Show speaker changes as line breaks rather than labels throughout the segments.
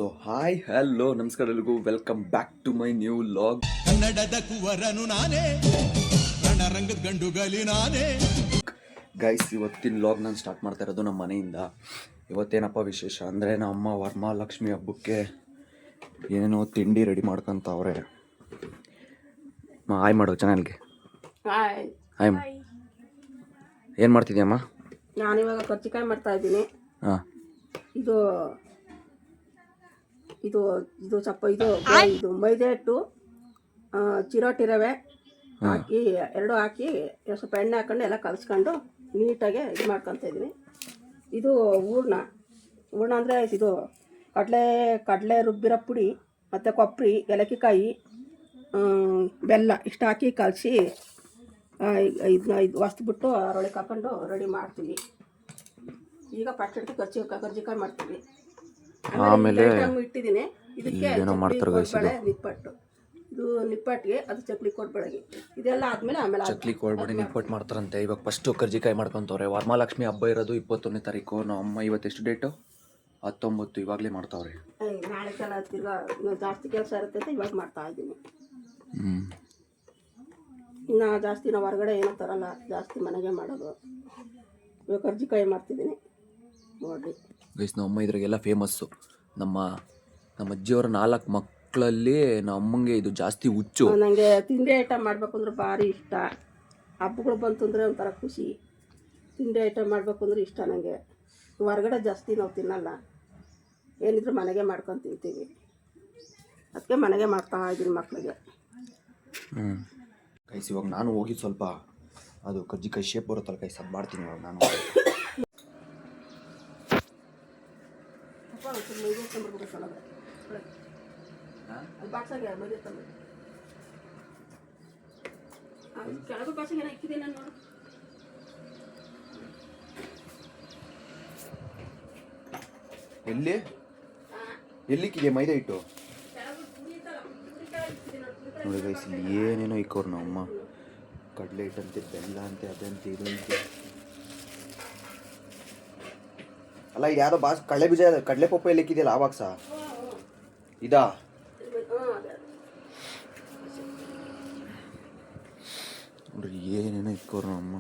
So hi hello ನಮಸ್ಕಾರ ಎಲ್ರಿಗೂ, welcome back to my new vlog.
ಕನ್ನಡದ ಕುವರನು ನಾನೇ, ರಣರಂಗದ ಗಂಡುಗಲಿ ನಾನೇ.
ಗೈಸ್, ಇವತ್ತಿನ ಲಾಗ್ ನಾನು ಸ್ಟಾರ್ಟ್ ಮಾಡ್ತಾ ಇರೋದು ನಮ್ಮ ಮನೆಯಿಂದ. ಇವತ್ತೇನಪ್ಪ ವಿಶೇಷ ಅಂದರೆ, ನಮ್ಮ ಅಮ್ಮ ವರಮಹಾಲಕ್ಷ್ಮಿ ಹಬ್ಬಕ್ಕೆ ಏನೇನೋ ತಿಂಡಿ ರೆಡಿ ಮಾಡ್ಕೊತವ್ರೆ. ಹಾಯ್ ಮಾಡೋ ಚಾನಲ್ಗೆ. ಹಾಯ್. ಏನು ಮಾಡ್ತಿದ್ಯಮ್ಮ?
ನಾನಿವಾಗ ಕರ್ಜಿಕಾಯಿ ಮಾಡ್ತಾ ಇದ್ದೀನಿ.
ಹಾಂ,
ಇದು ಇದು ಇದು ಸ್ವಲ್ಪ ಇದು ಇದು ಮೈದೆ ಹಿಟ್ಟು, ಚಿರೋಟಿ ರವೆ ಹಾಕಿ ಎರಡು ಹಾಕಿ ಸ್ವಲ್ಪ ಎಣ್ಣೆ ಹಾಕೊಂಡು ಎಲ್ಲ ಕಲಿಸ್ಕೊಂಡು ನೀಟಾಗಿ ಇದು ಮಾಡ್ಕೊತ ಇದ್ದೀನಿ. ಇದು ಹೂರ್ಣ ಅಂದರೆ ಇದು ಕಡಲೆ ರುಬ್ಬಿರೋ ಪುಡಿ ಮತ್ತು ಕೊಬ್ಬರಿ, ಏಲಕ್ಕಿಕಾಯಿ, ಬೆಲ್ಲ ಇಷ್ಟು ಹಾಕಿ ಕಲಸಿ ಇದನ್ನ ಹೊಸ್ಬಿಟ್ಟು ಅದರೊಳಗೆ ಹಾಕೊಂಡು ರೆಡಿ ಮಾಡ್ತೀವಿ. ಈಗ ಪಚ್ಚಡಿಗೆ ಕರ್ಜಿಕಾಯಿ ಮಾಡ್ತೀವಿ.
ಆಮೇಲೆ
ಇಟ್ಟಿದ್ದೀನಿ. ಇದಕ್ಕೆ ನಿಪ್ಪಟ್ಟು, ಇದು ನಿಪ್ಪಟ್ಟಿಗೆ ಅದು ಚಕ್ಲಿ ಕೊಡ್ಬೇಡಿ. ಇದೆಲ್ಲ ಆದ್ಮೇಲೆ
ಚಕ್ಲಿ ಕೊಡ್ಬೇಡಿ ನಿಪ್ಪಟ್ಟು ಮಾಡ್ತಾರಂತೆ. ಇವಾಗ ಫಸ್ಟು ಕರ್ಜಿಕಾಯಿ ಮಾಡ್ಕೊತವ್ರೆ. ವರಮಹಾಲಕ್ಷ್ಮಿ ಹಬ್ಬ ಇರೋದು 21ನೇ ತಾರೀಕು. ನಮ್ಮ ಅಮ್ಮ ಇವತ್ತೆಷ್ಟು ಡೇಟು? 19. ಇವಾಗಲೇ ಮಾಡ್ತಾವ್ರೆ.
ನಾಳೆ ಸಲ ತಿರ್ಗಾ ಜಾಸ್ತಿ ಕೆಲಸ ಇರುತ್ತೆ ಅಂತ ಇವಾಗ ಮಾಡ್ತಾ ಇದ್ದೀನಿ. ಇನ್ನು ಜಾಸ್ತಿ ನಾವು ಹೊರಗಡೆ ಏನೋ ತರಲ್ಲ, ಜಾಸ್ತಿ ಮನೆಗೆ ಮಾಡೋದು. ಇವಾಗ ಕರ್ಜಿಕಾಯಿ ಮಾಡ್ತಿದ್ದೀನಿ ನೋಡಿ
ಗೈಸ್. ನಮ್ಮ ಅಮ್ಮ ಇದ್ರಾಗೆಲ್ಲ ಫೇಮಸ್ಸು. ನಮ್ಮ ಅಜ್ಜಿಯವರ 4 ಮಕ್ಕಳಲ್ಲಿ ನಮ್ಮ ಅಮ್ಮಂಗೆ ಇದು ಜಾಸ್ತಿ ಹುಚ್ಚು.
ನನಗೆ ತಿಂಡಿ ಐಟಮ್ ಮಾಡಬೇಕು ಅಂದ್ರೆ ಭಾರಿ ಇಷ್ಟ. ಹಬ್ಬಗಳು ಬಂತು ಅಂದರೆ ಒಂಥರ ಖುಷಿ. ತಿಂಡಿ ಐಟಮ್ ಮಾಡಬೇಕು ಅಂದ್ರೆ ಇಷ್ಟ ನನಗೆ. ಹೊರಗಡೆ ಜಾಸ್ತಿ ನಾವು ತಿನ್ನಲ್ಲ, ಏನಿದ್ರು ಮನೆಗೆ ಮಾಡ್ಕೊಂಡು ತಿಂತೀವಿ. ಅದಕ್ಕೆ ಮನೆಗೆ ಮಾಡ್ತಾ ಇದ್ದೀನಿ ಮಕ್ಕಳಿಗೆ.
ಗೈಸ್, ಇವಾಗ ನಾನು ಹೋಗಿ ಸ್ವಲ್ಪ ಅದು ಕರ್ಜಿಕಾಯಿ ಶೇಪ್ ಬರುತ್ತಲ್ಲ ಗೈಸ್, ಅದು ಮಾಡ್ತೀನಿ ಇವಾಗ ನಾನು. ಎಲ್ಲಿಕ್ಕಿದೆ ಮೈದಾ ಹಿಟ್ಟು? ನೋಡಿ ಗೈಸ್, ಇಲ್ಲಿ ಏನೇನೋ ಇಕ್ಕೋರು ನಮ್ಮಮ್ಮ. ಕಡಲೆ ಹಿಟ್ಟಂತೆ, ಬೆಲ್ಲ ಅಂತೆ, ಅದಂತೆ, ಇದಂತೆ. ಅಲ್ಲ, ಇದು ಯಾವುದೋ ಕಡಲೆ ಬೀಜ, ಕಡಲೆ ಪಪ್ಪು ಎಲ್ಲಿಕ್ಕಿದೆಯಲ್ಲ ಆ ಬಾಕ್ಸ ಇದಾ? ನೋಡ್ರಿ ಏನೇನೋ ಇಕ್ಕೋರು ನಮ್ಮಮ್ಮ.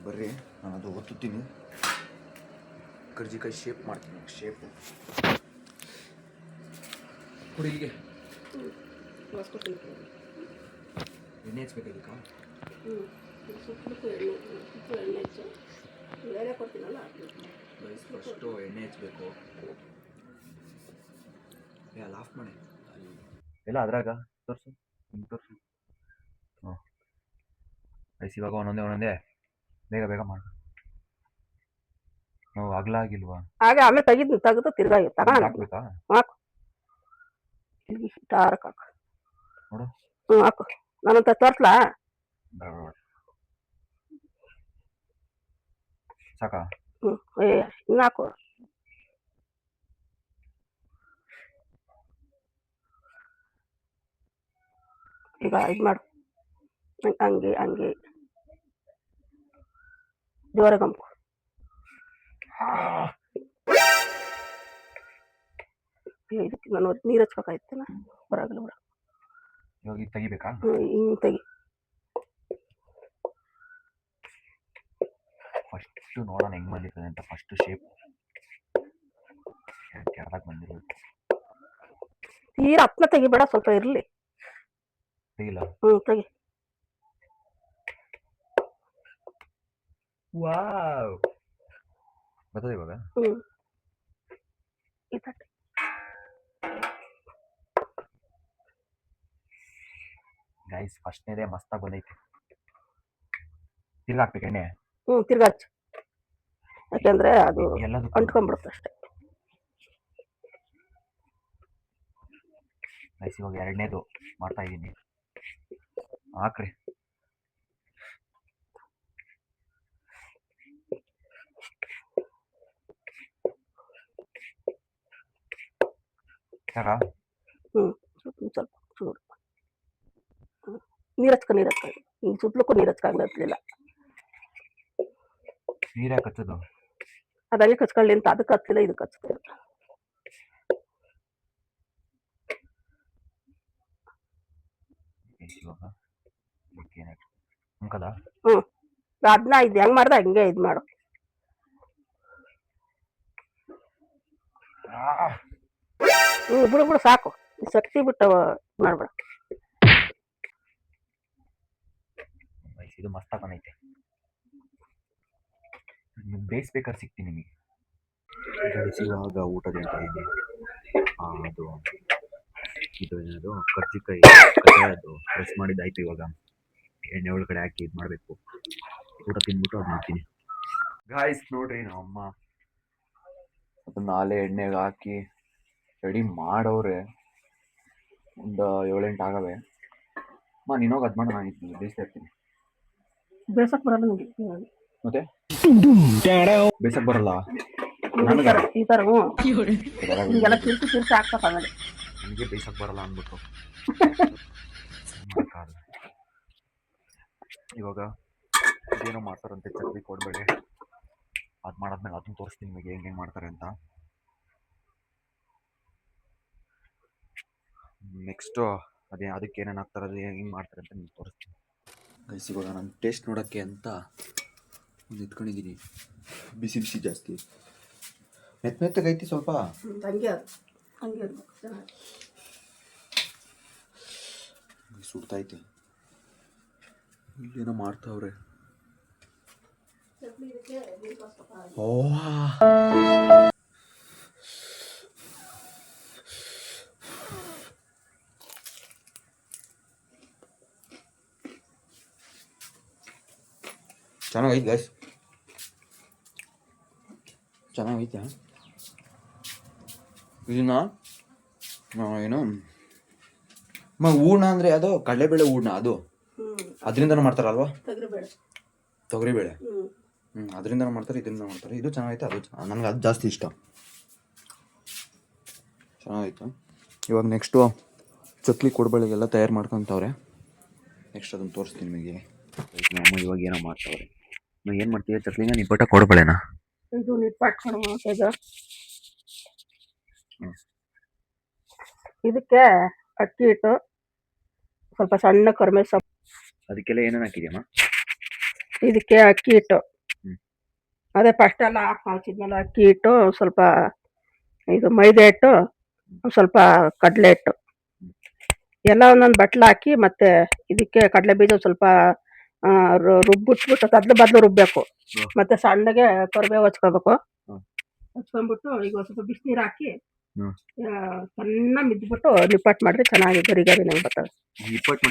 ಬರ್ರಿ, ನಾನು ಅದು ಒತ್ತುತ್ತೀನಿ. ಕರ್ಜಿಕಾಯಿ ಶೇಪ್ ಮಾಡ್ತೀನಿ. ಶೇಪು ಕೊಡಿ ಇಲ್ಲಿಗೆ. ಎಣ್ಣೆ ಹಚ್ಬೇಕು ಇದಕ್ಕೆ? ಫಸ್ಟು ಎಣ್ಣೆ ಹಚ್ಬೇಕು. ಅಲ್ಲ, ಆಫ್ ಮಾಡಿ ಎಲ್ಲ ಅದ್ರಾಗ ತೋರಿಸು, ಹಿಂಗೆ ತೋರಿಸು. ಹಾಂ ಗೈಸ್, ಇವಾಗ ಒಂದೊಂದೇ ಬೇಗ ಮಾಡು. ನಾವು ಅಗಲಾಗಿಲ್ವಾ?
ಹಾಗೆ ಆಮೇಲೆ ತೆಗೆದು ತಿರ್ಗಾ
ಹಾಕ್ಬೇಕಾ?
ಹಾಕು, ಹಾಕು
ನೋಡು.
ಹಾಕು, ನಾನಂತ ತೋರಿಸ್ಲಾ?
ಸಾಕಾ?
ಇನ್ನು ಹಾಕು. ಈಗ ಇದು ಮಾಡು, ಹಂಗೆ ಜೋರಾಗಿ ಹಂಪು. ಇದಕ್ಕೆ ನಾನು ನೀರು ಹಚ್ಬೇಕಾಯ್ತಲ್ಲ, ಬರಾಗಲ್ಲ ಬಿಡ.
ಇವಾಗ ಇದು ತೆಗಿಬೇಕಾ?
ಹಿಂಗೆ ತೆಗಿ.
ಫಸ್ಟು ನೋಡೋಣ ಹೆಂಗೆ ಬಂದಿರ್ತದೆ ಅಂತ. ಫಸ್ಟು ಶೇಪ್ ಕೆಳದಾಗ ಬಂದಿರೋದು.
ತೀರಾ ಹಪ್ಪನ ತೆಗಿಬೇಡ, ಸ್ವಲ್ಪ ಇರಲಿ.
ತೆಗಿಲ್ಲ?
ತೆಗಿ.
ವಾವ್, ಬರ್ತದೆ ಇವಾಗ? ಗೈಸ್, ಫಸ್ಟ್ನೇದೇ ಮಸ್ತಾಗಿ ಬಂದೈತೆ. ತಿರ್ಗಿ ಹಾಕ್ಬೇಕು ಎಣ್ಣೆ?
ತಿರ್ಗಾ ಹಚ್ಚು, ಯಾಕೆಂದ್ರೆ ಅದು ಅಂಟ್ಕೊಂಡ್ಬಿಡುತ್ತೆ ಅಷ್ಟೇ.
ಗೈಸ್, ಇವಾಗ ಎರಡನೇದು ಮಾಡ್ತಾ ಇದ್ದೀನಿ. ಹಾಕ್ರಿ. ಸಾಕಾ?
ಸ್ವಲ್ಪ ಚೂರು ನೀರು ಹಚ್ಕೊ. ಹಿಂಗೆ ಸುತ್ತಲಕ್ಕೂ ನೀರು ಹಚ್ಕಾಗ್ಲಿಲ್ಲ.
ನೀರು ಯಾಕೆ ಹಚ್ಚೋದು?
ಅದಂಗೆ ಕಚ್ಕೊಳ್ಳಿ ಅಂತ ಅದಕ್ಕೆ ಹಚ್ಚಿಲ್ಲ, ಇದಕ್ಕೆ ಹಚ್ತಾರೆ.
ಇವಾಗ ಅಂಕದ
ಹ್ಞೂ ಅದನ್ನ ಇದು ಹೆಂಗೆ ಮಾಡ್ದೆ ಹಂಗೆ ಇದು ಮಾಡು. ಬಿಡು ಬಿಡು ಸಾಕು, ಸಕ್ಸಿ ಬಿಟ್ಟು ಮಾಡ್ಬೇಡ.
ಇದು ಮಸ್ತ್ ಹಾಕೊಂಡೈತೆ. ಬೇಯಿಸ್ಬೇಕಾದ್ರೆ ಸಿಗ್ತೀನಿ ನಿಮಗೆ. ಇವಾಗ ಊಟ ತಿಂತಾ ಇದ್ದೀನಿ. ಅದು ಇದು ಏನದು ಕರ್ಜಿಕಾಯಿ ಅದು ಪ್ರೆಸ್ ಮಾಡಿದ್ದಾಯ್ತು. ಇವಾಗ ಎಣ್ಣೆ ಒಳಗಡೆ ಹಾಕಿ ಇದು ಮಾಡಬೇಕು. ಊಟ ತಿಂದ್ಬಿಟ್ಟು ಅದು ಮಾಡ್ತೀನಿ. ಗಾಯ್ಸ್ ನೋಡ್ರಿ ನಮ್ಮಮ್ಮ ಅದನ್ನ ನಾಳೆ ಎಣ್ಣೆಗೆ ಹಾಕಿ ರೆಡಿ ಮಾಡವ್ರೆ. ಒಂದು 7-8 ಆಗವೆ. ನೀನೋಗಿ ಅದು ಮಾಡು, ನಾನು ಇದು ಬೇಯಿಸ್ತಾ ಇರ್ತೀನಿ.
ಬೇಸಕ್ಕೆ ಬರಲ್ಲ ನಿಮಗೆ
ಮತ್ತೆ ಬೇಯಿಸಕ್ಕೆ ಬರಲ್ಲ
ಈ ಥರ. ಹ್ಞೂ ಈಗೆಲ್ಲ ತಿರ್ಸಿ ಹಾಕ್ತಪ್ಪ ಆಮೇಲೆ.
ನನಗೆ ಬೇಯಿಸಕ್ಕೆ ಬರಲ್ಲ ಅಂದ್ಬಿಟ್ಟು ಇವಾಗ ಇದೇನೋ ಮಾಡ್ತಾರಂತೆ ಚಕ್ಲಿ ಕೊಡಬೇಡಿ. ಅದು ಮಾಡಾದ್ಮೇಲೆ ಅದನ್ನ ತೋರಿಸ್ತೀನಿ ನಿಮಗೆ ಹೆಂಗೆ ಮಾಡ್ತಾರೆ ಅಂತ. ನೆಕ್ಸ್ಟು ಅದಕ್ಕೆ ಏನೇನು ಹಾಕ್ತಾರೆ, ಅದು ಹೆಂಗೆ ಮಾಡ್ತಾರೆ ಅಂತ ನಿಮ್ಗೆ ತೋರಿಸ್ತೀನಿ. ಗೈಸ್ ಇವಾಗ ನಾನು ಟೇಸ್ಟ್ ನೋಡೋಕ್ಕೆ ಅಂತ ಒಂದು ಎತ್ಕೊಂಡಿದ್ದೀನಿ. ಬಿಸಿ ಬಿಸಿ ಜಾಸ್ತಿ ಮೆತ್ತಗೈತಿ ಸ್ವಲ್ಪ.
ಹಂಗೆ ಹಂಗೆ
ಸುಡ್ತೈತೆ. ಇಲ್ಲೇನೋ ಮಾಡ್ತಾವ್ರೆ. ಚೆನ್ನಾಗೈತೆ ಗೈಸ್, ಚೆನ್ನಾಗೈತೆ. ಇದನ್ನ ಏನು ಹೂರ್ಣ ಅಂದರೆ ಅದು ಕಡಲೆಬೇಳೆ ಹೂರ್ಣ, ಅದು ಅದರಿಂದನೂ ಮಾಡ್ತಾರಲ್ವಾ? ತೊಗರಿಬೇಳೆ. ಅದರಿಂದನೂ ಮಾಡ್ತಾರೆ, ಇದರಿಂದ ಮಾಡ್ತಾರೆ. ಇದು ಚೆನ್ನಾಗೈತೆ, ಅದು ನನಗೆ ಅದು ಜಾಸ್ತಿ ಇಷ್ಟ. ಚೆನ್ನಾಗಿತ್ತು. ಇವಾಗ ನೆಕ್ಸ್ಟು ಚಕ್ಲಿ ಕೊಡಬೇಳೆಗೆಲ್ಲ ತಯಾರು ಮಾಡ್ಕೊತವ್ರೆ. ನೆಕ್ಸ್ಟ್ ಅದನ್ನು ತೋರಿಸ್ತೀನಿ ನಿಮಗೆ. ನಮ್ಮ ಇವಾಗ ಏನೋ ಮಾಡ್ತಾವ್ರೆ. ನೀವು ಏನು ಮಾಡ್ತೀವಿ ಚಕ್ಲಿನ ನಿಪ್ಪಟ್ಟ ಕೊಡಬೇಳೆನಾ?
ಇದು ನಿಪ್ಪಟ್ಟು ಇದಕ್ಕೆ ಅಕ್ಕಿ ಹಿಟ್ಟು, ಸ್ವಲ್ಪ ಸಣ್ಣ ಕರಿಬೇವು ಸೊಪ್ಪು.
ಅದಕ್ಕೆಲ್ಲ ಏನೇನು ಹಾಕಿದ್ಯಮ್ಮ?
ಇದಕ್ಕೆ ಅಕ್ಕಿ ಹಿಟ್ಟು, ಅದೇ ಫಸ್ಟ್ ಎಲ್ಲ ಹಾಕಿದ್ಮೇಲೆ ಅಕ್ಕಿ ಹಿಟ್ಟು, ಸ್ವಲ್ಪ ಇದು ಮೈದಾ ಹಿಟ್ಟು, ಸ್ವಲ್ಪ ಕಡಲೆ ಹಿಟ್ಟು ಎಲ್ಲ ಒಂದೊಂದು ಬಟ್ಲು ಹಾಕಿ, ಮತ್ತೆ ಇದಕ್ಕೆ ಕಡಲೆ ಬೀಜ ಸ್ವಲ್ಪ ರುಬ್ಬಿಟ್ಬಿಟ್ಟು ಬದಲು ರುಬ್ಬಬೇಕು. ಮತ್ತೆ ಸಣ್ಣಗೆ ಕರಿಬೇವು ಹಚ್ಕೋಬೇಕು. ಹಚ್ಕೊಂಡ್ಬಿಟ್ಟು ಈಗ ಸ್ವಲ್ಪ ಬಿಸಿನೀರು ಹಾಕಿ ಸಣ್ಣ ಮಿದ್ಬಿಟ್ಟು ನಿಪ್ಪಟ್ಟು ಮಾಡಿದ್ರೆ ಚೆನ್ನಾಗಿ ಗರಿ ಗರಿ ನಂಗೆ ಬರ್ತದೆ. ನಿಪ್ಪಟ್ಟು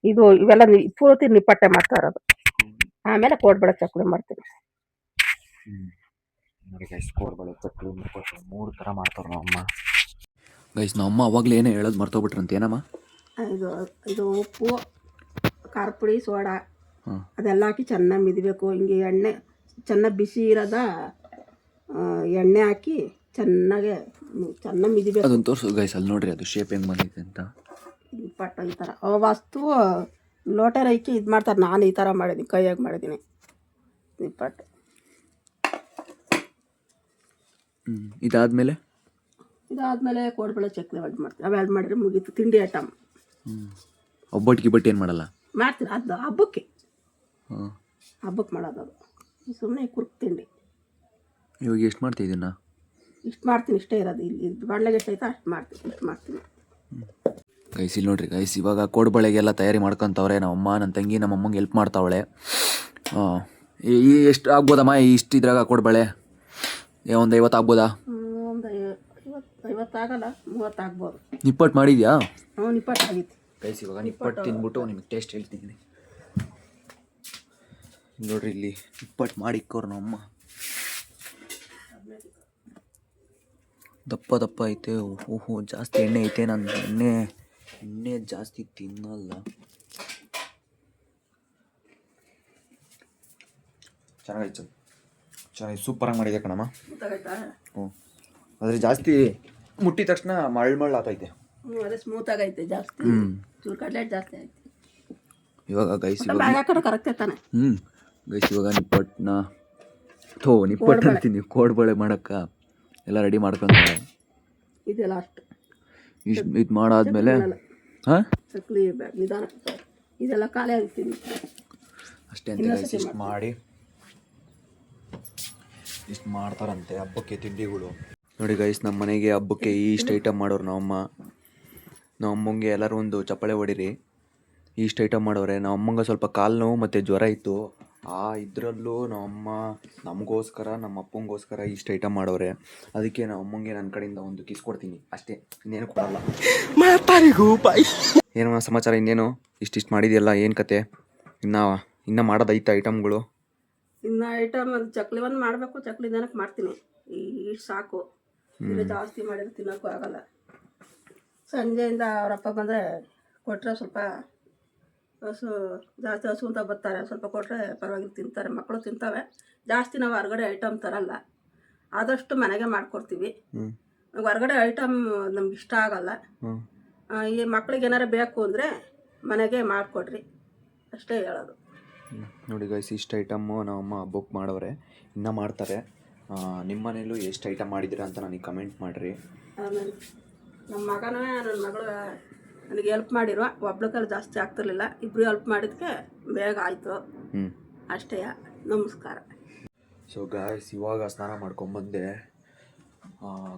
ಇದು ಇವೆಲ್ಲ ಪೂರ್ತಿ ನಿಪ್ಪಟ್ಟೆ ಮಾಡ್ತಾ ಇರೋದು. ಆಮೇಲೆ ಕೋಡ್ಬಳೆ ಚಕ್ಲಿ ಮಾಡ್ತೀನಿ.
ಕೋಡ್ಬಳೆ ಚಕ್ಲಿ ನಿಪ್ಪಟ್ಟು 3 ಥರ ಮಾಡ್ತಾರೆ ನಮ್ಮಮ್ಮ. ಗೈಸ್ ನಮ್ಮಮ್ಮ ಅವಾಗಲೇ ಏನೋ ಹೇಳೋದು ಮರ್ತೋಗ್ಬಿಟ್ರಂತ. ಏನಮ್ಮ?
ಇದು ಉಪ್ಪು, ಖಾರ ಪುಡಿ, ಸೋಡಾ ಅದೆಲ್ಲ ಹಾಕಿ ಚೆನ್ನಾಗಿ ಮಿದಬೇಕು. ಹಿಂಗೆ ಎಣ್ಣೆ ಚೆನ್ನಾಗಿ ಬಿಸಿ ಇರೋದ ಎಣ್ಣೆ ಹಾಕಿ ಚೆನ್ನಾಗಿ ಮಿದಿಬೇಕು.
ಅದನ್ನು ತೋರಿಸು ಗೈಸ್, ಅಲ್ಲಿ ನೋಡ್ರಿ ಅದು ಶೇಪ್ ಹೆಂಗೆ ಬಂದಿದೆ ಅಂತ.
ನಿಪ್ಪಟ್ಟು ಈ ಥರ ವಸ್ತು ಲೋಟೆ ರೈಕಿ ಇದು ಮಾಡ್ತಾರೆ. ನಾನು ಈ ಥರ ಮಾಡಿದ್ದೀನಿ, ಕೈಯಾಗಿ ಮಾಡಿದ್ದೀನಿ ನಿಪ್ಪಟ್ಟು.
ಇದಾದಮೇಲೆ
ಕೋಡ್ಬಳೆ ಚಕ್ಲಿ ಮಾಡ್ತೀನಿ. ಅವು ಎರಡು ಮಾಡಿದ್ರೆ ಮುಗೀತು. ತಿಂಡಿ ಐಟಮ್.
ಒಬ್ಬಟ್ಟು ಗಿಬ್ಬಟ್ಟು ಏನು ಮಾಡಲ್ಲ?
ಮಾಡ್ತೀನಿ, ಅದು ಹಬ್ಬಕ್ಕೆ ಮಾಡೋದು. ಅದು ಸುಮ್ಮನೆ ಕುರ್ಕ್ ತಿಂಡಿ.
ಇವಾಗ ಎಷ್ಟು ಮಾಡ್ತೀವಿ ಇದನ್ನು?
ಇಷ್ಟು ಮಾಡ್ತೀನಿ, ಇಷ್ಟೇ ಇರೋದು. ಇಲ್ಲಿ ಬಾಣ್ಲೆಗೆ ಎಷ್ಟೈತೆ ಅಷ್ಟು ಮಾಡ್ತೀನಿ, ಇಷ್ಟು ಮಾಡ್ತೀನಿ.
ಗೈಸ್ ಇಲ್ಲಿ ನೋಡ್ರಿ ಗೈಸ್, ಇವಾಗ ಕೋಡ್ಬಳೆಗೆಲ್ಲ ತಯಾರಿ ಮಾಡ್ಕೊತವ್ರೆ ನಮ್ಮಮ್ಮ. ನನ್ನ ತಂಗಿ ನಮ್ಮಮ್ಮಂಗೆ ಹೆಲ್ಪ್ ಮಾಡ್ತಾವಳೆ. ಎಷ್ಟು ಆಗ್ಬೋದಮ್ಮ ಇಷ್ಟು ಇದ್ರಾಗ ಕೋಡ್ಬಳೆ? ಒಂದು 50 ಆಗ್ಬೋದಾ?
ಒಂದು 50 ಆಗಲ್ಲ, 30 ಆಗ್ಬೋದು.
ನಿಪ್ಪಟ್ಟು ಮಾಡಿದ್ಯಾ?
ನಿಪ್ಪಟ್ಟು ಆಗಿತ್ತು
ಗೈಸ್. ಇವಾಗ ನಿಪ್ಪಟ್ಟು ತಿಂದ್ಬಿಟ್ಟು ನಿಮಗೆ ಟೇಸ್ಟ್ ಹೇಳ್ತೀನಿ. ನೋಡ್ರಿ ಇಲ್ಲಿ ನಿಪ್ಪಟ್ಟು ಮಾಡಿಕ್ಕೋರು ನಮ್ಮಮ್ಮ. ದಪ್ಪ ದಪ್ಪ ಐತೆ. ಓಹೋ ಜಾಸ್ತಿ ಎಣ್ಣೆ ಐತೆ. ನಾನು ಎಣ್ಣೆ ಜಾಸ್ತಿ ತಿನ್ನಲ್ಲ. ಚೆನ್ನಾಗೈತೆ, ಸೂಪರಾಗಿ ಮಾಡಿದೆ ಕಣಮ್ಮ. ಹ್ಞೂ, ಆದರೆ ಜಾಸ್ತಿ ಮುಟ್ಟಿದ ತಕ್ಷಣ ಮಳ್ಳು ಆಗ್ತೈತೆ.
ಅದೇ ಸ್ಮೂತ್ ಆಗೈತೆ ಜಾಸ್ತಿ. ಚೂರು ಕಡ್ಲೆಟ್ ಜಾಸ್ತಿ ಐತೆ
ಇವಾಗ ಗೈಸ್.
ಕರೆಕ್ಟ್ ತಾನೆ?
ಗೈಸ್ ಇವಾಗ ನಿಪ್ಪಟ್ಟು ಅಂತೀನಿ, ಕೋಡ್ಬಳೆ ಮಾಡೋಕ್ಕೆ ಎಲ್ಲ ರೆಡಿ ಮಾಡ್ಕೊಂತಾರೆ.
ಇದೆ ಲಾಸ್ಟ್.
ಇಷ್ಟು ಇದು ಮಾಡಾದ್ಮೇಲೆ
ಮಾಡಲ್ಲ.
ಹಾಂ
ಚಕ್ಲಿ ನಿಧಾನ ಇದೆಲ್ಲ ಖಾಲಿ ಆಗ್ತೀನಿ.
ಅಷ್ಟೇ ಅಂತ ಗೈಸ್. ಇಷ್ಟು ಮಾಡ್ತಾರಂತೆ ಹಬ್ಬಕ್ಕೆ ತಿಂಡಿಗಳು. ನೋಡಿ ಗೈಸ್, ನಮ್ಮ ಮನೆಗೆ ಹಬ್ಬಕ್ಕೆ ಇಷ್ಟು ಐಟಮ್ ಮಾಡೋರು ನಮ್ಮಮ್ಮಂಗೆ ಎಲ್ಲರೂ ಒಂದು ಚಪ್ಪಾಳೆ ಹೊಡಿರಿ. ಇಷ್ಟು ಐಟಮ್ ಮಾಡೋರೆ. ನಮ್ಮಮ್ಮಂಗೆ ಸ್ವಲ್ಪ ಕಾಲು ನೋವು ಮತ್ತು ಜ್ವರ ಇತ್ತು. ಇದರಲ್ಲೂ ನಮ್ಮಮ್ಮ ನಮಗೋಸ್ಕರ ನಮ್ಮ ಅಪ್ಪಂಗೋಸ್ಕರ ಇಷ್ಟು ಐಟಮ್ ಮಾಡೋರೆ. ಅದಕ್ಕೆ ನಮ್ಮಮ್ಮಂಗೆ ನನ್ನ ಕಡೆಯಿಂದ ಒಂದು ಕಿಸ್ ಕೊಡ್ತೀನಿ ಅಷ್ಟೇ, ಇನ್ನೇನು ಕೊಡಲ್ಲ. ಏನೋ ಸಮಾಚಾರ, ಇನ್ನೇನು ಇಷ್ಟಿಷ್ಟು ಮಾಡಿದೆಯಲ್ಲ, ಏನು ಕತೆ? ಇನ್ನೂ ಮಾಡೋದೈತೆ ಐಟಮ್ಗಳು?
ಇನ್ನು ಐಟಮ್ ಅದು ಚಕ್ಲಿ ಒಂದು ಮಾಡಬೇಕು. ಚಕ್ಲಿ ದಿನಕ್ಕೆ ಮಾಡ್ತೀನಿ. ಇಷ್ಟು ಸಾಕು. ಇದು ಜಾಸ್ತಿ ಮಾಡಿದ್ರೆ ತಿನ್ನೋಕ್ಕೂ ಆಗಲ್ಲ. ಸಂಜೆಯಿಂದ ಅವರಪ್ಪ ಬಂದರೆ ಕೊಟ್ಟರೆ ಸ್ವಲ್ಪ ಜಾಸ್ತಿ ಹಸು ಅಂತ ಬರ್ತಾರೆ, ಸ್ವಲ್ಪ ಕೊಟ್ಟರೆ ಪರವಾಗಿಲ್ಲ ತಿಂತಾರೆ, ಮಕ್ಕಳು ತಿಂತವೆ. ಜಾಸ್ತಿ ನಾವು ಹೊರಗಡೆ ಐಟಮ್ ತರಲ್ಲ, ಆದಷ್ಟು ಮನೆಗೆ ಮಾಡ್ಕೊಡ್ತೀವಿ. ಹೊರಗಡೆ ಐಟಮ್ ನಮ್ಗೆ ಇಷ್ಟ ಆಗಲ್ಲ. ಈ ಮಕ್ಳಿಗೆ ಏನಾರು ಬೇಕು ಅಂದರೆ ಮನೆಗೆ ಮಾಡಿಕೊಡ್ರಿ ಅಷ್ಟೇ ಹೇಳೋದು.
ನೋಡಿ ಗೈಸ್, ಇಷ್ಟು ಐಟಮ್ಮು ನಮ್ಮಮ್ಮ ಬುಕ್ ಮಾಡವ್ರೆ, ಇನ್ನೂ ಮಾಡ್ತಾರೆ. ನಿಮ್ಮ ಮನೇಲೂ ಎಷ್ಟು ಐಟಮ್ ಮಾಡಿದ್ದೀರಾ ಅಂತ ನನಗೆ ಕಮೆಂಟ್ ಮಾಡಿರಿ.
ನಮ್ಮ ಮಗನೂ ನನ್ನ ಮಗಳು ನನಗೆ ಹೆಲ್ಪ್ ಮಾಡಿರುವ. ಒಬ್ಳ ಕೈಲಿ ಜಾಸ್ತಿ ಆಗ್ತಿರ್ಲಿಲ್ಲ, ಇಬ್ಬರು ಹೆಲ್ಪ್ ಮಾಡಿದ್ದಕ್ಕೆ ಬೇಗ ಆಯಿತು ಅಷ್ಟೇ. ನಮಸ್ಕಾರ.
ಸೊ ಗಾಯ್ಸ್, ಇವಾಗ ಸ್ನಾನ ಮಾಡ್ಕೊಂಬಂದೆ.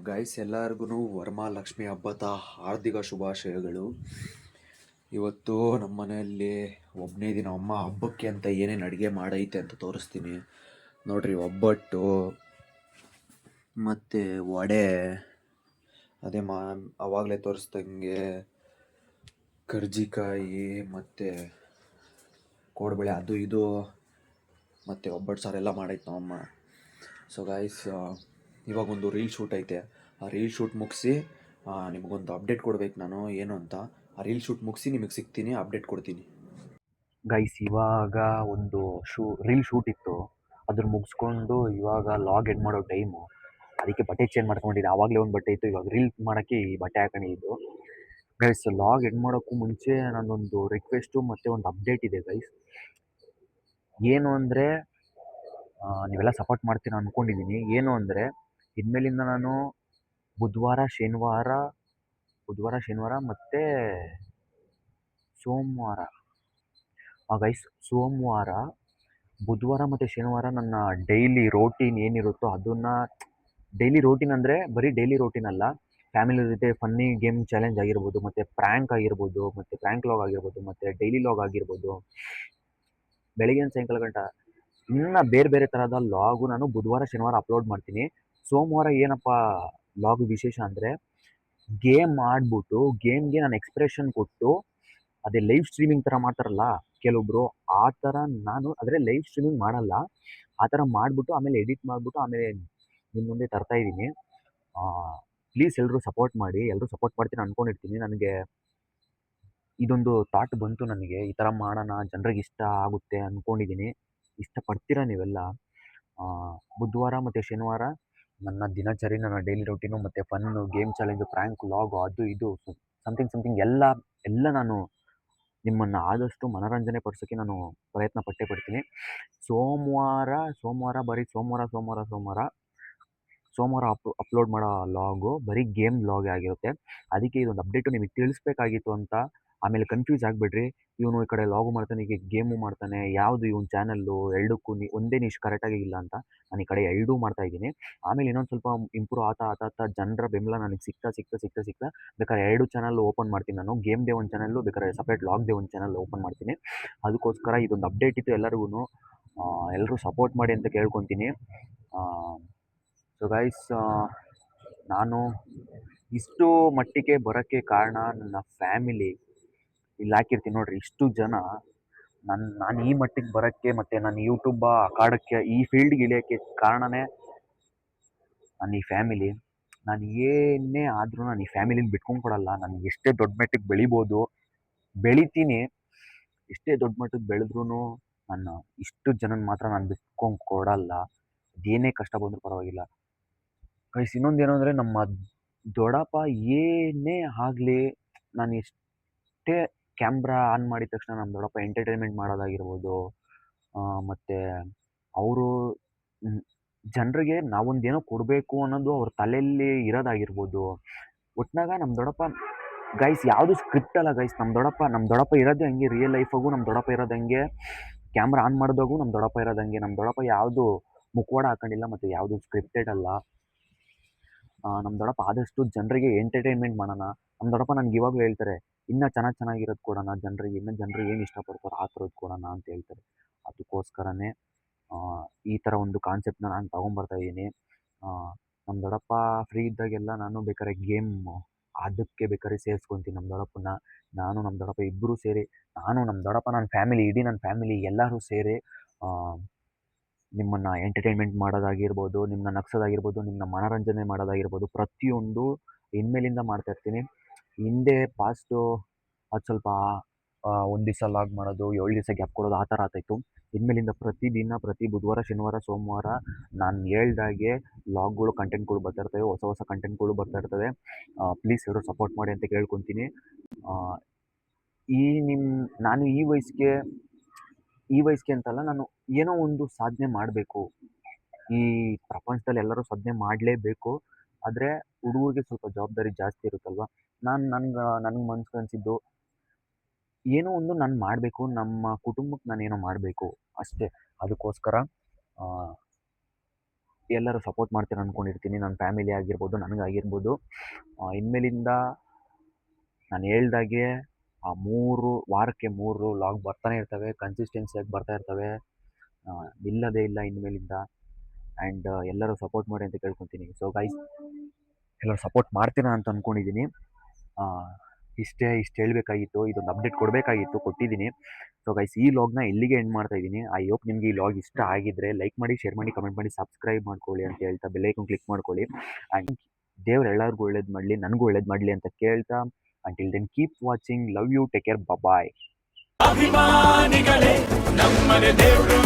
ಗಾಯ್ಸ್, ಎಲ್ಲರಿಗೂ ವರಮಹಾಲಕ್ಷ್ಮಿ ಹಬ್ಬದ ಹಾರ್ದಿಕ ಶುಭಾಶಯಗಳು. ಇವತ್ತು ನಮ್ಮ ಮನೆಯಲ್ಲಿ ಒಬ್ಬನೇ ದಿನ ಅಮ್ಮ ಹಬ್ಬಕ್ಕೆ ಅಂತ ಏನೇನು ಅಡುಗೆ ಮಾಡೈತೆ ಅಂತ ತೋರಿಸ್ತೀನಿ ನೋಡಿರಿ. ಒಬ್ಬಟ್ಟು ಮತ್ತು ವಡೆ, ಅದೇ ಆವಾಗಲೇ ತೋರಿಸ್ದಂಗೆ ಕರ್ಜಿಕಾಯಿ ಮತ್ತು ಕೋಡ್ಬಳೆ, ಅದು ಇದು ಮತ್ತು ಒಬ್ಬಟ್ಟು ಸಾರೆಲ್ಲ ಮಾಡೈತೆ ನಮ್ಮಮ್ಮ. ಸೊ ಗಾಯ್ಸ್, ಇವಾಗೊಂದು ರೀಲ್ ಶೂಟ್ ಐತೆ. ಆ ರೀಲ್ ಶೂಟ್ ಮುಗಿಸಿ ನಿಮಗೊಂದು ಅಪ್ಡೇಟ್ ಕೊಡ್ಬೇಕು ನಾನು ಏನು ಅಂತ. ಆ ರೀಲ್ ಶೂಟ್ ಮುಗಿಸಿ ನಿಮಗೆ ಸಿಗ್ತೀನಿ, ಅಪ್ಡೇಟ್ ಕೊಡ್ತೀನಿ. ಗೈಸ್, ಇವಾಗ ಒಂದು ರೀಲ್ ಶೂಟ್ ಇತ್ತು, ಅದ್ರ ಮುಗಿಸ್ಕೊಂಡು ಇವಾಗ ಲಾಗ್ ಎಡ್ ಮಾಡೋ ಟೈಮು. ಅದಕ್ಕೆ ಬಟ್ಟೆ ಚೇಂಜ್ ಮಾಡ್ಕೊಂಡಿದ್ದೆ. ಆವಾಗಲೇ ಒಂದು ಬಟ್ಟೆ ಇತ್ತು, ಇವಾಗ ರೀಲ್ ಮಾಡೋಕ್ಕೆ ಈ ಬಟ್ಟೆ ಹಾಕೊಂಡಿದ್ದು. ಗೈಸ್, ಲಾಗ್ ಎಡ್ ಮಾಡೋಕ್ಕೂ ಮುಂಚೆ ನನ್ನೊಂದು ರಿಕ್ವೆಸ್ಟು ಮತ್ತು ಒಂದು ಅಪ್ಡೇಟ್ ಇದೆ ಗೈಸ್. ಏನು ಅಂದರೆ, ನೀವೆಲ್ಲ ಸಪೋರ್ಟ್ ಮಾಡ್ತೀರ ಅಂದ್ಕೊಂಡಿದ್ದೀನಿ. ಏನು ಅಂದರೆ, ಇನ್ಮೇಲಿಂದ ನಾನು ಬುಧವಾರ ಶನಿವಾರ ಮತ್ತು ಸೋಮವಾರ, ಗೈಸ್ ಸೋಮವಾರ, ಬುಧವಾರ ಮತ್ತು ಶನಿವಾರ ನನ್ನ ಡೈಲಿ ರೋಟೀನ್ ಏನಿರುತ್ತೋ ಅದನ್ನು, ಡೈಲಿ ರೋಟೀನ್ ಅಂದರೆ ಬರೀ ಡೈಲಿ ರೋಟೀನ್ ಅಲ್ಲ, ಫ್ಯಾಮಿಲಿ ಜೊತೆ ಫನ್ನಿ ಗೇಮ್ ಚಾಲೆಂಜ್ ಆಗಿರ್ಬೋದು, ಮತ್ತು ಪ್ರ್ಯಾಂಕ್ ಆಗಿರ್ಬೋದು, ಮತ್ತು ಪ್ರ್ಯಾಂಕ್ ಲಾಗ್ ಆಗಿರ್ಬೋದು, ಮತ್ತು ಡೈಲಿ ಲಾಗ್ ಆಗಿರ್ಬೋದು, ಬೆಳಗಿನ ಸಾಯಂಕಾಲ ಗಂಟ ಇನ್ನು ಬೇರೆ ಬೇರೆ ಥರದ ಲಾಗು ನಾನು ಬುಧವಾರ ಶನಿವಾರ ಅಪ್ಲೋಡ್ ಮಾಡ್ತೀನಿ. ಸೋಮವಾರ ಏನಪ್ಪ ಲಾಗ್ ವಿಶೇಷ ಅಂದರೆ, ಗೇಮ್ ಆಡ್ಬಿಟ್ಟು ಗೇಮ್ಗೆ ನಾನು ಎಕ್ಸ್ಪ್ರೆಷನ್ ಕೊಟ್ಟು, ಅದೇ ಲೈವ್ ಸ್ಟ್ರೀಮಿಂಗ್ ಥರ ಮಾಡ್ತಾರಲ್ಲ ಕೆಲವೊಬ್ರು, ಆ ಥರ ನಾನು ಆದರೆ ಲೈವ್ ಸ್ಟ್ರೀಮಿಂಗ್ ಮಾಡಲ್ಲ. ಆ ಥರ ಮಾಡಿಬಿಟ್ಟು ಆಮೇಲೆ ಎಡಿಟ್ ಮಾಡಿಬಿಟ್ಟು ಆಮೇಲೆ ನಿಮ್ಮ ಮುಂದೆ ತರ್ತಾ ಇದ್ದೀನಿ. ಪ್ಲೀಸ್ ಎಲ್ಲರೂ ಸಪೋರ್ಟ್ ಮಾಡಿ. ಎಲ್ಲರೂ ಸಪೋರ್ಟ್ ಮಾಡ್ತೀನಿ ಅಂದ್ಕೊಂಡಿರ್ತೀನಿ. ನನಗೆ ಇದೊಂದು ಥಾಟ್ ಬಂತು ನನಗೆ, ಈ ಥರ ಮಾಡೋಣ, ಜನರಿಗೆ ಇಷ್ಟ ಆಗುತ್ತೆ ಅಂದ್ಕೊಂಡಿದ್ದೀನಿ. ಇಷ್ಟಪಡ್ತೀರಾ ನೀವೆಲ್ಲ. ಬುಧವಾರ ಮತ್ತು ಶನಿವಾರ ನನ್ನ ದಿನಚರಿ, ನನ್ನ ಡೈಲಿ ರೂಟೀನು, ಮತ್ತು ಫನ್ನು, ಗೇಮ್ ಚಾಲೆಂಜು, ಪ್ರ್ಯಾಂಕ್ ಲಾಗು, ಅದು ಇದು ಸಮಥಿಂಗ್ ಎಲ್ಲ ನಾನು ನಿಮ್ಮನ್ನು ಆದಷ್ಟು ಮನೋರಂಜನೆ ಪಡಿಸೋಕ್ಕೆ ನಾನು ಪ್ರಯತ್ನ ಪಟ್ಟೇ ಪಡ್ತೀನಿ. ಸೋಮವಾರ ಬರೀ ಸೋಮವಾರ ಅಪ್ಲೋಡ್ ಮಾಡೋ ಲಾಗು ಬರೀ ಗೇಮ್ ಲಾಗೇ ಆಗಿರುತ್ತೆ. ಅದಕ್ಕೆ ಇದೊಂದು ಅಪ್ಡೇಟು ನಿಮಗೆ ತಿಳಿಸ್ಬೇಕಾಗಿತ್ತು ಅಂತ. ಆಮೇಲೆ ಕನ್ಫ್ಯೂಸ್ ಆಗಿಬಿಡ್ರಿ, ಇವನು ಈ ಕಡೆ ಲಾಗು ಮಾಡ್ತಾನೆ, ಈಗ ಗೇಮು ಮಾಡ್ತಾನೆ, ಯಾವುದು ಇವನ ಚಾನಲ್ಲು, ಎರಡಕ್ಕೂ ಒಂದೇ ನಿಶ್ ಕರೆಕ್ಟಾಗಿ ಇಲ್ಲ ಅಂತ ನಾನು ಈ ಕಡೆ ಎರಡೂ ಮಾಡ್ತಾಯಿದ್ದೀನಿ. ಆಮೇಲೆ ಇನ್ನೊಂದು ಸ್ವಲ್ಪ ಇಂಪ್ರೂವ್ ಆಗ್ತಾ ಜನರ ಬೆಂಬಲ ನನಗೆ ಸಿಗ್ತಾ ಬೇಕಾದ್ರೆ 2 ಚಾನಲ್ ಓಪನ್ ಮಾಡ್ತೀನಿ ನಾನು. ಗೇಮ್ದೇ ಒಂದು ಚಾನಲ್ಲು, ಬೇಕಾದ್ರೆ ಸಪ್ರೇಟ್ ಲಾಗ್ದೇ ಒಂದು ಚಾನಲ್ ಓಪನ್ ಮಾಡ್ತೀನಿ. ಅದಕ್ಕೋಸ್ಕರ ಇದೊಂದು ಅಪ್ಡೇಟ್ ಇತ್ತು ಎಲ್ಲರಿಗೂ. ಎಲ್ಲರೂ ಸಪೋರ್ಟ್ ಮಾಡಿ ಅಂತ ಕೇಳ್ಕೊತೀನಿ. ಸೊ ಗೈಸ್, ನಾನು ಇಷ್ಟು ಮಟ್ಟಿಗೆ ಬರೋಕ್ಕೆ ಕಾರಣ ನನ್ನ ಫ್ಯಾಮಿಲಿ. ಇಲ್ಲಿ ಹಾಕಿರ್ತೀನಿ ನೋಡಿರಿ, ಇಷ್ಟು ಜನ ನಾನು ಈ ಮಟ್ಟಿಗೆ ಬರೋಕ್ಕೆ ಮತ್ತು ನಾನು ಯೂಟ್ಯೂಬ್ ಅಖಾಡಕ್ಕೆ, ಈ ಫೀಲ್ಡ್ಗೆ ಇಳಿಯೋಕ್ಕೆ ಕಾರಣನೇ ನನ್ನ ಈ ಫ್ಯಾಮಿಲಿ. ನಾನು ಏನೇ ಆದರೂ ನಾನು ಈ ಫ್ಯಾಮಿಲಿನ ಬಿಟ್ಕೊಂಡು ಕೊಡಲ್ಲ. ನಾನು ಎಷ್ಟೇ ದೊಡ್ಡ ಮಟ್ಟಿಗೆ ಬೆಳಿತೀನಿ, ಎಷ್ಟೇ ದೊಡ್ಡ ಮಟ್ಟಕ್ಕೆ ಬೆಳೆದ್ರೂ ನನ್ನ ಇಷ್ಟು ಜನನ ಮಾತ್ರ ನಾನು ಬಿಟ್ಕೊಂಡು ಕೊಡಲ್ಲ. ಅದೇನೇ ಕಷ್ಟ ಬಂದರೂ ಪರವಾಗಿಲ್ಲ. ಗೈಸ್, ಇನ್ನೊಂದೇನು ಅಂದರೆ, ನಮ್ಮ ದೊಡ್ಡಪ್ಪ ಏನೇ ಆಗಲಿ, ನಾನು ಎಷ್ಟೇ ಕ್ಯಾಮ್ರಾ ಆನ್ ಮಾಡಿದ ತಕ್ಷಣ ನಮ್ಮ ದೊಡ್ಡಪ್ಪ ಎಂಟರ್ಟೈನ್ಮೆಂಟ್ ಮಾಡೋದಾಗಿರ್ಬೋದು, ಮತ್ತು ಅವರು ಜನರಿಗೆ ನಾವೊಂದೇನೋ ಕೊಡಬೇಕು ಅನ್ನೋದು ಅವ್ರ ತಲೆಯಲ್ಲಿ ಇರೋದಾಗಿರ್ಬೋದು, ಒಟ್ನಾಗ ನಮ್ಮ ದೊಡ್ಡಪ್ಪ ಗೈಸ್ ಯಾವುದು ಸ್ಕ್ರಿಪ್ಟ್ ಅಲ್ಲ ಗೈಸ್. ನಮ್ಮ ದೊಡ್ಡಪ್ಪ ಇರೋದು ಹಂಗೆ, ರಿಯಲ್ ಲೈಫಾಗೂ ನಮ್ಮ ದೊಡ್ಡಪ್ಪ ಇರೋದು ಹಂಗೆ, ಕ್ಯಾಮ್ರಾ ಆನ್ ಮಾಡಿದಾಗೂ ನಮ್ಮ ದೊಡ್ಡಪ್ಪ ಇರೋದು ಹಂಗೆ. ನಮ್ಮ ದೊಡ್ಡಪ್ಪ ಯಾವುದು ಮುಖವಾಡ ಹಾಕೊಂಡಿಲ್ಲ ಮತ್ತು ಯಾವುದು ಸ್ಕ್ರಿಪ್ಟೆಡ್ ಅಲ್ಲ. ನಮ್ಮ ದೊಡ್ಡಪ್ಪ ಆದಷ್ಟು ಜನರಿಗೆ ಎಂಟರ್ಟೈನ್ಮೆಂಟ್ ಮಾಡೋಣ. ನಮ್ಮ ದೊಡ್ಡಪ್ಪ ನನಗೆ ಇವಾಗಲೂ ಹೇಳ್ತಾರೆ, ಇನ್ನೂ ಚೆನ್ನಾಗಿರೋದು ಕೊಡೋಣ ಜನರಿಗೆ, ಇನ್ನೂ ಜನರು ಏನು ಇಷ್ಟಪಡ್ತಾರೋ ಆ ಥರದ್ದು ಕೊಡೋಣ ಅಂತ ಹೇಳ್ತಾರೆ. ಅದಕ್ಕೋಸ್ಕರನೇ ಈ ಥರ ಒಂದು ಕಾನ್ಸೆಪ್ಟನ್ನ ನಾನು ತೊಗೊಂಬರ್ತಾ ಇದ್ದೀನಿ. ನಮ್ಮ ದೊಡ್ಡಪ್ಪ ಫ್ರೀ ಇದ್ದಾಗೆಲ್ಲ ನಾನು ಬೇಕಾದ್ರೆ ಗೇಮ್ ಅದಕ್ಕೆ ಬೇಕಾದ್ರೆ ಸೇರಿಸ್ಕೊತೀನಿ ನಮ್ಮ ದೊಡ್ಡಪ್ಪನ. ನಾನು ನಮ್ಮ ದೊಡ್ಡಪ್ಪ ಇಬ್ಬರೂ ಸೇರಿ, ನಮ್ಮ ದೊಡ್ಡಪ್ಪ, ನನ್ನ ಫ್ಯಾಮಿಲಿ, ಇಡೀ ನನ್ನ ಫ್ಯಾಮಿಲಿ ಎಲ್ಲರೂ ಸೇರಿ ನಿಮ್ಮನ್ನು ಎಂಟರ್ಟೈನ್ಮೆಂಟ್ ಮಾಡೋದಾಗಿರ್ಬೋದು, ನಿಮ್ಮನ್ನ ನಗ್ಸೋದಾಗಿರ್ಬೋದು, ನಿಮ್ಮನ್ನ ಮನೋರಂಜನೆ ಮಾಡೋದಾಗಿರ್ಬೋದು, ಪ್ರತಿಯೊಂದು ಇನ್ಮೇಲಿಂದ ಮಾಡ್ತಾಯಿರ್ತೀನಿ. ಹಿಂದೆ ಪಾಸ್ಟು ಅದು ಸ್ವಲ್ಪ ಒಂದು ದಿವಸ ಲಾಗ್ ಮಾಡೋದು, 7 ದಿವಸ ಗ್ಯಾಪ್ ಕೊಡೋದು ಆ ಥರ ಆಗ್ತಾಯಿತ್ತು. ಇನ್ಮೇಲಿಂದ ಪ್ರತಿದಿನ, ಪ್ರತಿ ಬುಧವಾರ, ಶನಿವಾರ, ಸೋಮವಾರ ನಾನು ಹೇಳ್ದಾಗೆ ಲಾಗ್ಗಳು, ಕಂಟೆಂಟ್ಗಳು ಬರ್ತಾಯಿರ್ತವೆ, ಹೊಸ ಕಂಟೆಂಟ್ಗಳು ಬರ್ತಾಯಿರ್ತವೆ. ಪ್ಲೀಸ್ ಎಲ್ಲರೂ ಸಪೋರ್ಟ್ ಮಾಡಿ ಅಂತ ಕೇಳ್ಕೊತೀನಿ. ನಾನು ಈ ವಯಸ್ಸಿಗೆ ಅಂತಲ್ಲ, ನಾನು ಏನೋ ಒಂದು ಸಾಧನೆ ಮಾಡಬೇಕು. ಈ ಪ್ರಪಂಚದಲ್ಲಿ ಎಲ್ಲರೂ ಸಾಧನೆ ಮಾಡಲೇಬೇಕು. ಆದರೆ ಹುಡುಗರಿಗೆ ಸ್ವಲ್ಪ ಜವಾಬ್ದಾರಿ ಜಾಸ್ತಿ ಇರುತ್ತಲ್ವ. ನನಗೆ ಮನ್ಸಿಗೆ ಅನಿಸಿದ್ದು, ಏನೋ ಒಂದು ನಾನು ಮಾಡಬೇಕು, ನಮ್ಮ ಕುಟುಂಬಕ್ಕೆ ನಾನೇನೋ ಮಾಡಬೇಕು ಅಷ್ಟೇ. ಅದಕ್ಕೋಸ್ಕರ ಎಲ್ಲರೂ ಸಪೋರ್ಟ್ ಮಾಡ್ತೀರ ಅಂದ್ಕೊಂಡಿರ್ತೀನಿ. ನನ್ನ ಫ್ಯಾಮಿಲಿ ಆಗಿರ್ಬೋದು, ನನಗಾಗಿರ್ಬೋದು. ಇನ್ಮೇಲಿಂದ ನಾನು ಹೇಳ್ದಾಗೆ ವಾರಕ್ಕೆ 3 ಲಾಗ್ ಬರ್ತಾನೆ ಇರ್ತವೆ, ಕನ್ಸಿಸ್ಟೆನ್ಸಿಯಾಗಿ ಬರ್ತಾ ಇರ್ತವೆ, ನಿಲ್ಲೋದೇ ಇಲ್ಲ ಇನ್ಮೇಲಿಂದ. ಆ್ಯಂಡ್ ಎಲ್ಲರೂ ಸಪೋರ್ಟ್ ಮಾಡಿ ಅಂತ ಕೇಳ್ಕೊತೀನಿ. ಸೊ ಗೈಸ್, ಎಲ್ಲರೂ ಸಪೋರ್ಟ್ ಮಾಡ್ತೀರಾ ಅಂತ ಅಂದ್ಕೊಂಡಿದ್ದೀನಿ. ಇಷ್ಟು ಹೇಳಬೇಕಾಗಿತ್ತು, ಇದೊಂದು ಅಪ್ಡೇಟ್ ಕೊಟ್ಟಿದ್ದೀನಿ. ಸೊ ಗೈಸ್, ಈ ಲಾಗ್ನ ಇಲ್ಲಿಗೆ ಎಂಡ್ ಮಾಡ್ತಾ ಇದ್ದೀನಿ. ಐ ಹೋಪ್ ನಿಮಗೆ ಈ ಲಾಗ್ ಇಷ್ಟ ಆಗಿದ್ರೆ ಲೈಕ್ ಮಾಡಿ, ಶೇರ್ ಮಾಡಿ, ಕಮೆಂಟ್ ಮಾಡಿ, ಸಬ್ಸ್ಕ್ರೈಬ್ ಮಾಡ್ಕೊಳ್ಳಿ ಅಂತ ಹೇಳ್ತಾ ಬೆಲ್ ಐಕಾನ್ ಕ್ಲಿಕ್ ಮಾಡ್ಕೊಳ್ಳಿ. ಆ್ಯಂಡ್ ದೇವ್ರು ಎಲ್ಲರಿಗೂ ಒಳ್ಳೇದು ಮಾಡಲಿ, ನನಗೂ ಒಳ್ಳೇದು ಮಾಡಲಿ ಅಂತ ಕೇಳ್ತಾ, until then keep watching, love you, take care, bye bye.
ಅಭಿಮಾನಿಗಳೇ ನಮ್ಮನೆ ದೇವ್ರು.